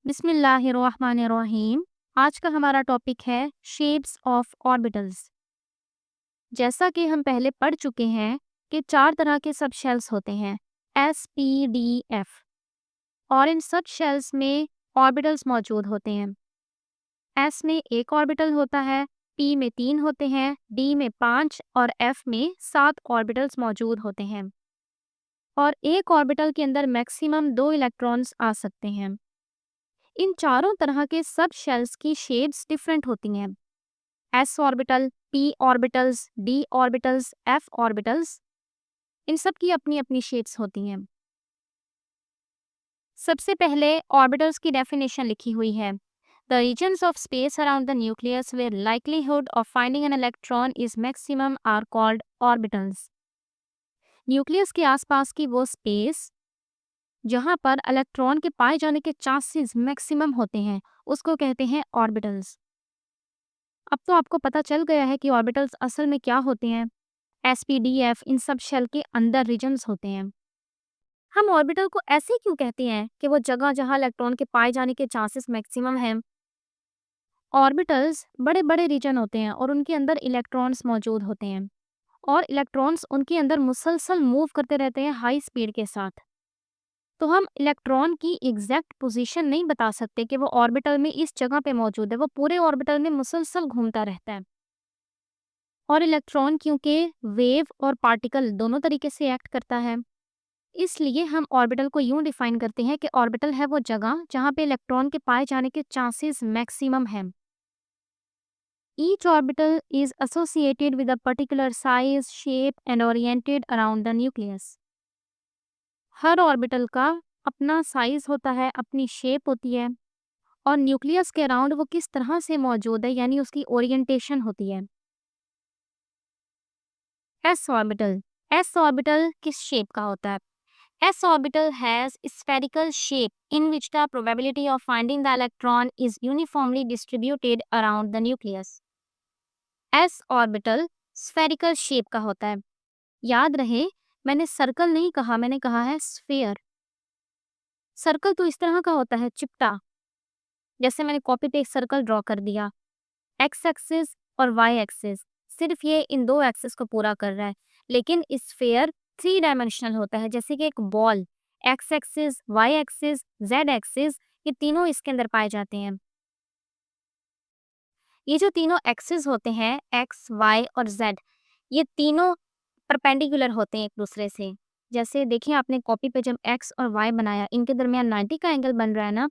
बिस्मिल्लाहिर्रहमानिर्रहीम। आज का हमारा टॉपिक है शेप्स ऑफ ऑर्बिटल्स। जैसा कि हम पहले पढ़ चुके हैं कि 4 तरह के सब शेल्स होते हैं, एस, पी, डी, एफ, और इन सब शेल्स में ऑर्बिटल्स मौजूद होते हैं। एस में एक ऑर्बिटल होता है, पी में 3 होते हैं, डी में 5 और एफ में 7 ऑर्बिटल्स मौजूद होते हैं। और एक ऑर्बिटल के अंदर मैक्सिमम 2 इलेक्ट्रॉन्स आ सकते हैं। इन चारों तरह के सब शेल्स की शेप्स डिफरेंट होती हैं। S orbital, P orbitals, D orbitals, F orbitals, इन सब की अपनी अपनी शेप्स होती हैं। सबसे पहले ऑर्बिटल्स की डेफिनेशन लिखी हुई है। The regions of space around the nucleus where likelihood of finding an electron is maximum are called orbitals. Nucleus के आसपास की वो स्पेस जहां पर इलेक्ट्रॉन के पाए जाने के चांसेस मैक्सिमम होते हैं, उसको कहते हैं ऑर्बिटल्स। अब तो आपको पता चल गया है कि ऑर्बिटल्स असल में क्या होते हैं। एस, पी, डी, एफ इन सब शेल के अंदर रीजन्स होते हैं। हम ऑर्बिटल को ऐसे क्यों कहते हैं कि वो जगह जहां इलेक्ट्रॉन के पाए जाने के चांसेस मैक्सिमम हैं। ऑर्बिटल्स बड़े बड़े रीजन होते हैं और उनके अंदर इलेक्ट्रॉन्स मौजूद होते हैं, और इलेक्ट्रॉन्स उनके अंदर मुसलसल मूव करते रहते हैं हाई स्पीड के साथ। तो हम इलेक्ट्रॉन की एग्जैक्ट पोजीशन नहीं बता सकते कि वो ऑर्बिटल में इस जगह पे मौजूद है। वो पूरे ऑर्बिटल में मुसलसल घूमता रहता है। और इलेक्ट्रॉन क्योंकि वेव और पार्टिकल दोनों तरीके से एक्ट करता है, इसलिए हम ऑर्बिटल को यूं डिफाइन करते हैं कि ऑर्बिटल है वो जगह जहां पे इलेक्ट्रॉन के पाए जाने के चांसेस मैक्सिमम हैं। Each orbital is associated with a particular size, shape and oriented around the nucleus. Her orbital का अपना साइज होता है, अपनी शेप होती है, और न्यूक्लियस के अराउंड वो किस तरह से मौजूद है, यानी उसकी ओरिएंटेशन होती है। S orbital. एस ऑर्बिटल किस शेप का होता है? S orbital has spherical shape in which the probability of finding the electron is uniformly distributed around the nucleus. S orbital spherical shape का होता है। याद रहे, मैंने सर्कल नहीं कहा, मैंने कहा है स्फीयर। सर्कल तो इस तरह का होता है, चिपटा। जैसे मैंने कॉपी पे एक सर्कल ड्रॉ कर दिया, एक्स एक्सिस और वाई एक्सिस, सिर्फ ये इन दो एक्सिस को पूरा कर रहा है। लेकिन स्फीयर 3 डायमेंशनल होता है, जैसे कि एक ball. X axis, y axis, z axis, ये तीनों इसके अंदर पाए जाते हैं। ये जो तीनों एक्सिस होते हैं, एक्स, वाई और जेड, ये तीनों परपेंडिकुलर होते हैं एक दूसरे से। जैसे देखिए, आपने कॉपी पे जब एक्स और वाई बनाया, इनके दरमियान 90 का एंगल बन रहा है ना।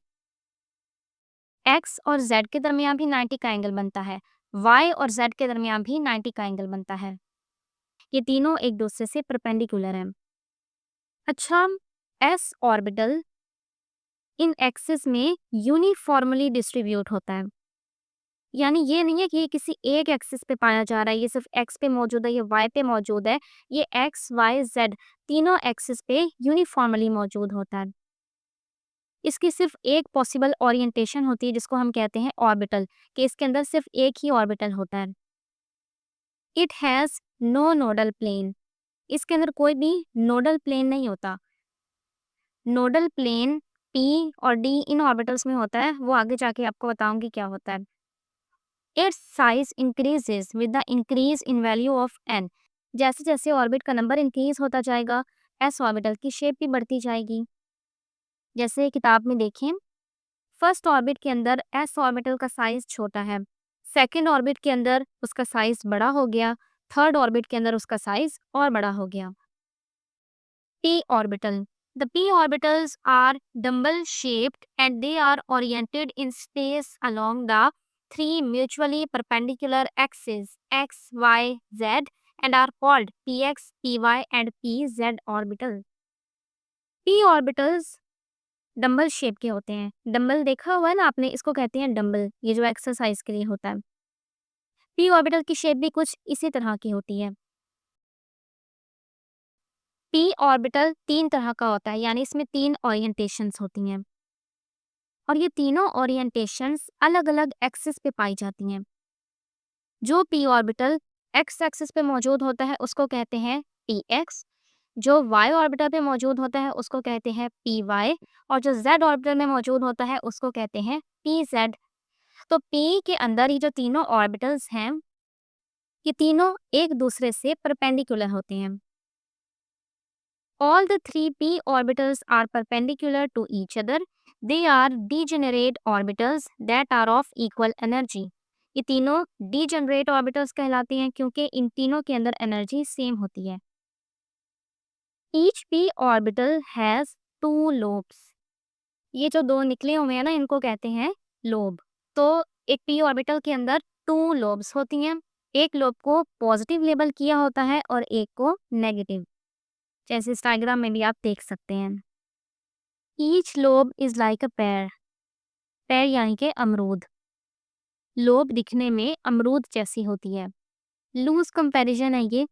एक्स और जेड के दरमियान भी 90 का एंगल बनता है, वाई और जेड के दरमियान भी 90 का एंगल बनता है। ये तीनों एक दूसरे से परपेंडिकुलर हैं। अच्छा, एस ऑर्बिटल इन एक्सिस में यूनिफॉर्मली डिस्ट्रीब्यूट होता है। यानी ये नहीं है कि ये किसी एक एक्सिस पे पाया जा रहा है, ये सिर्फ एक्स पे मौजूद है, ये वाई पे मौजूद है। ये एक्स, वाई, जेड तीनों एक्सिस पे यूनिफॉर्मली मौजूद होता है। इसकी सिर्फ एक पॉसिबल ओरिएंटेशन होती है, जिसको हम कहते हैं ऑर्बिटल, कि इसके अंदर सिर्फ एक ही ऑर्बिटल होता है। It has no nodal plane. इसके अंदर कोई भी नोडल प्लेन नहीं होता। नोडल प्लेन पी और डी इन ऑर्बिटल्स में होता है, वो आगे जाके आपको बताऊंगी क्या होता है। Its size increases with the increase in value of N. जैसे जैसे ऑर्बिट का नंबर इंक्रीज होता जाएगा, एस ऑर्बिटल की शेप भी बढ़ती जाएगी। जैसे किताब में देखें, फर्स्ट ऑर्बिट के अंदर एस ऑर्बिटल का साइज छोटा है, सेकेंड ऑर्बिट के अंदर उसका साइज बड़ा हो गया, थर्ड ऑर्बिट के अंदर उसका साइज और बड़ा हो गया। p orbital. The p orbitals are dumbbell shaped and they are oriented in space along the 3 mutually perpendicular axes x, y, z and are called px, py and pz orbital. p orbitals dumbbell shape के होते हैं। Dumbbell देखा हुआ है ना आपने, इसको कहते हैं डम्बल, ये जो एक्सरसाइज के लिए होता है। p ऑर्बिटल की शेप भी कुछ इसी तरह की होती है। p ऑर्बिटल 3 तरह का होता है, यानी इसमें 3 ओरिएंटेशंस होती हैं, और ये तीनों ओरिएंटेशंस अलग अलग एक्सिस पे पाई जाती हैं। जो p ऑर्बिटल एक्स एक्सिस पे मौजूद होता है उसको कहते हैं px, जो y ऑर्बिटल पे मौजूद होता है उसको कहते हैं py और जो z ऑर्बिटल में मौजूद होता है उसको कहते हैं pz। तो p के अंदर ये जो तीनों ऑर्बिटल्स हैं ये तीनों एक दूसरे से परपेंडिकुलर होते हैं। All the three p orbitals are perpendicular to each other. They are degenerate orbitals that are of equal energy. ये तीनों degenerate orbitals कहलाती हैं क्योंकि इन तीनों के अंदर एनर्जी सेम होती है। Each p orbital has two lobes. ये जो दो निकले हुए हैं ना इनको कहते हैं लोब। तो एक p ऑर्बिटल के अंदर टू लोब्स होती हैं। एक लोब को पॉजिटिव लेबल किया होता है और एक को नेगेटिव, जैसे इस डायग्राम में भी आप देख सकते हैं। Each lobe is like a pair. Pair यानी कि अमरूद। लोब दिखने में अमरूद जैसी होती है। लूज कंपैरिजन है ये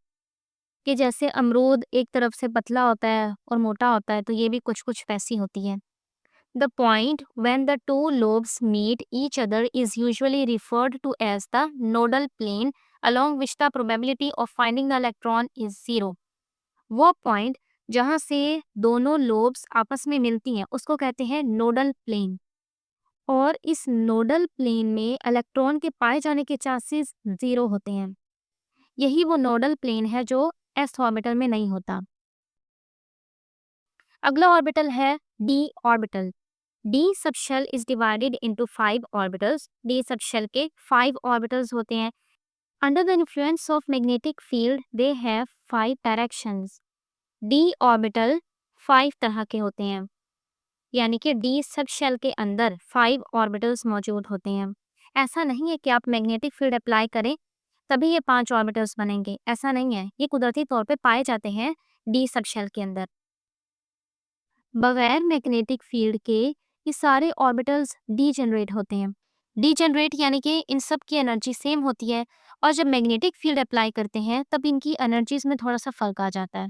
कि जैसे अमरूद एक तरफ से पतला होता है और मोटा होता है तो ये भी कुछ कुछ वैसी होती है। The point when the two lobes meet each other is usually referred to as the nodal plane along which the probability of finding the electron is zero. वो पॉइंट जहाँ से दोनों लोब्स आपस में मिलती हैं उसको कहते हैं नोडल प्लेन और इस नोडल प्लेन में इलेक्ट्रॉन के पाए जाने के चांसेस जीरो होते हैं। यही वो नोडल प्लेन है जो एस ऑर्बिटल में नहीं होता। अगला ऑर्बिटल है D orbital. D subshell is divided into 5 orbitals. D subshell के 5 ऑर्बिटल्स होते हैं। Under the influence of magnetic field they have 5 directions. D orbital 5 तरह के होते हैं, यानी कि डी सब शेल के अंदर 5 ऑर्बिटल्स मौजूद होते हैं। ऐसा नहीं है कि आप मैग्नेटिक फील्ड अप्लाई करें तभी ये 5 ऑर्बिटल्स बनेंगे, ऐसा नहीं है। ये कुदरती तौर पे पाए जाते हैं डी सब शेल के अंदर। बगैर मैग्नेटिक फील्ड के ये सारे ऑर्बिटल्स डीजेनरेट होते हैं। डीजेनरेट यानी कि इन सब की एनर्जी सेम होती है और जब मैग्नेटिक फील्ड अप्लाई करते हैं तब इनकी एनर्जीज में थोड़ा सा फर्क आ जाता है,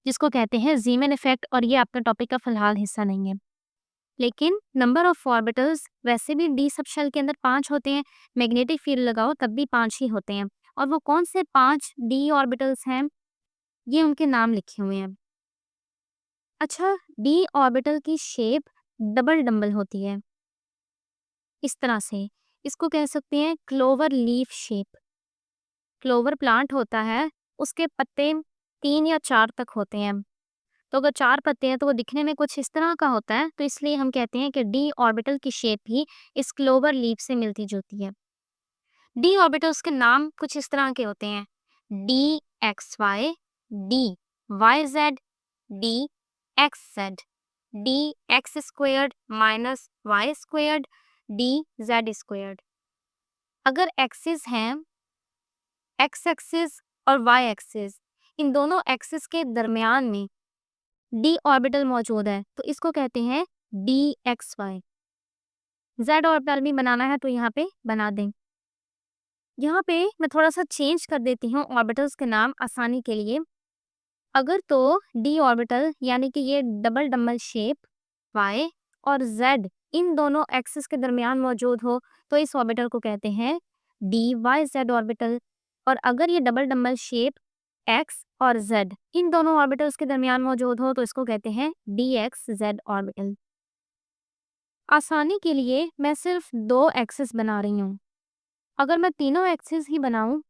जिसको कहते हैं जीमैन इफेक्ट। और ये आपका टॉपिक का फिलहाल हिस्सा नहीं है। लेकिन नंबर ऑफ ऑर्बिटल्स वैसे भी डी सब शेल के अंदर 5 होते हैं। मैग्नेटिक फील्ड लगाओ तब भी 5 ही होते हैं। और वो कौन से 5 डी ऑर्बिटल्स हैं ये उनके नाम लिखे हुए हैं। अच्छा, डी ऑर्बिटल की शेप डबल डंबल होती है इस तरह से। इसको कह सकते हैं clover leaf shape. Clover plant होता है, उसके पत्ते 3 या 4 तक होते हैं। तो अगर 4 पत्ते हैं तो वो दिखने में कुछ इस तरह का होता है, तो इसलिए हम कहते हैं कि डी ऑर्बिटल की शेप भी इस क्लोवर लीफ से मिलती जुलती है। डी ऑर्बिटल्स के नाम कुछ इस तरह के होते हैं: D x y, D y z, D x z, D x squared minus y squared, D z squared. अगर एक्सिस हैं एक्स एक्सिस और वाई एक्सिस, इन दोनों एक्सिस के दरमियान में डी ऑर्बिटल मौजूद है तो इसको कहते हैं D x y. Z orbital भी बनाना है तो यहाँ पे बना दें। यहाँ पे मैं थोड़ा सा चेंज कर देती हूँ ऑर्बिटल्स के नाम आसानी के लिए। अगर तो डी ऑर्बिटल यानी कि ये डबल डबल शेप वाई और जेड इन दोनों एक्सिस के दरमियान मौजूद हो तो इस ऑर्बिटल को कहते हैं डी वाई जेड ऑर्बिटल। और अगर ये डबल डबल शेप एक्स और जेड इन दोनों ऑर्बिटल्स के दरमियान मौजूद हो तो इसको कहते हैं डी एक्स जेड ऑर्बिटल। आसानी के लिए मैं सिर्फ 2 एक्सिस बना रही हूँ। अगर मैं तीनों एक्सिस ही बनाऊं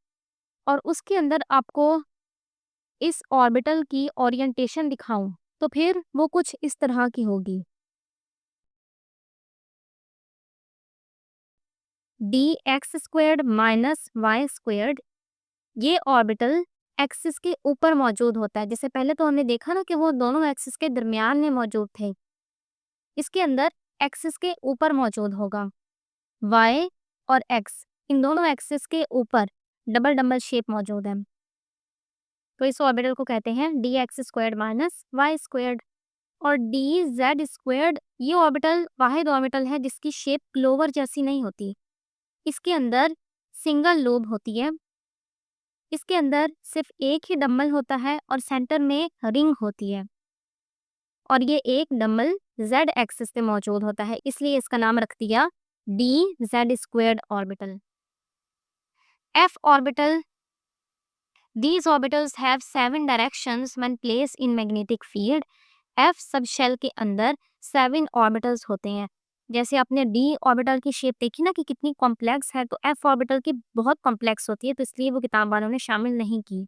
और उसके अंदर आपको इस ऑर्बिटल की ओरिएंटेशन दिखाऊं तो फिर वो कुछ इस तरह की होगी। D x squared minus y squared, ये ऑर्बिटल एक्सिस के ऊपर मौजूद होता है। जैसे पहले तो हमने देखा ना कि वो दोनों एक्सिस के दरमियान में मौजूद थे, इसके अंदर एक्सिस के ऊपर मौजूद होगा। y और x इन दोनों एक्सिस के ऊपर डबल डबल शेप मौजूद है तो इस ऑर्बिटल को कहते हैं D x squared minus y squared. और डी जेड स्क्वायर्ड, ये ऑर्बिटल वाहिद ऑर्बिटल है जिसकी शेप क्लोवर जैसी नहीं होती। इसके अंदर सिंगल लोब होती है, इसके अंदर सिर्फ एक ही डम्बल होता है और सेंटर में रिंग होती है और ये एक डम्बल जेड एक्सिस पे मौजूद होता है, इसलिए इसका नाम रख दिया D z squared orbital. F orbital These orbitals have 7 directions when placed in magnetic field. F subshell के अंदर 7 ऑर्बिटल्स होते हैं। जैसे आपने d ऑर्बिटल की शेप देखी ना कि कितनी कॉम्प्लेक्स है, तो f ऑर्बिटल की बहुत कॉम्प्लेक्स होती है, तो इसलिए वो किताब वालों ने शामिल नहीं की।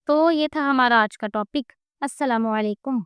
तो ये था हमारा आज का टॉपिक। अस्सलामुअलैकुम।